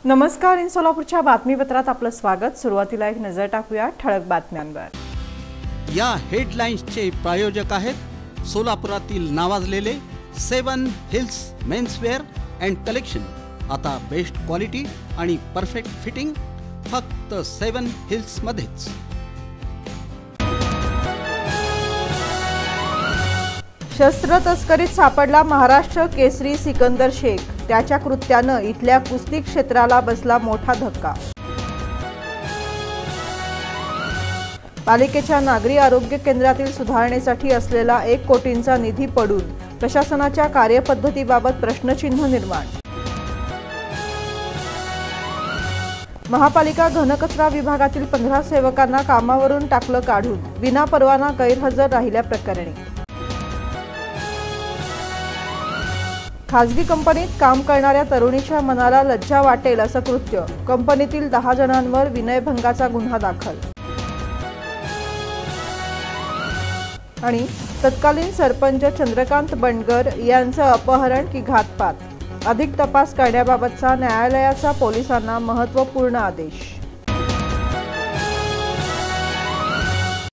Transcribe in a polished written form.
नमस्कार, इन सोलापूरच्या बातमीपत्रात आपलं स्वागत। सुरुवातीला एक नजर टाकूया ठळक बातम्यांवर। या हेडलाईन्सचे प्रायोजक आहेत सोलापुरातील नावाजलेले 7 हिल्स मेन्सवेअर अँड कलेक्शन। आता बेस्ट क्वालिटी आणि परफेक्ट फिटिंग फक्त 7 हिल्स मध्येच। शस्त्र तस्करीत सापडला महाराष्ट्र केसरी सिकंदर शेख। त्याच्या कृत्यानं इथल्या कुस्ती क्षेत्राला बसला मोठा धक्का। पालिकेच्या नागरी आरोग्य केंद्रातील सुधारणेसाठी असलेला 1 कोटींचा निधी पडून प्रशासनाच्या कार्यपद्धतीबाबत प्रश्नचिन्ह निर्माण। महापालिका घनकचरा विभागातील 15 सेवकांना कामावरून टाकलं काढून विनापरवाना गैरहजर राहिल्या प्रकरणी। खासगी कंपनीत काम करणाऱ्या तरुणीच्या मनाला लज्जा वाटेल असं कृत्य, कंपनीतील 10 जणांवर विनयभंगाचा गुन्हा दाखल। आणि तत्कालीन सरपंच चंद्रकांत बंडगर यांचं अपहरण की घातपात, अधिक तपास करण्याबाबतचा न्यायालयाचा पोलिसांना महत्त्वपूर्ण आदेश।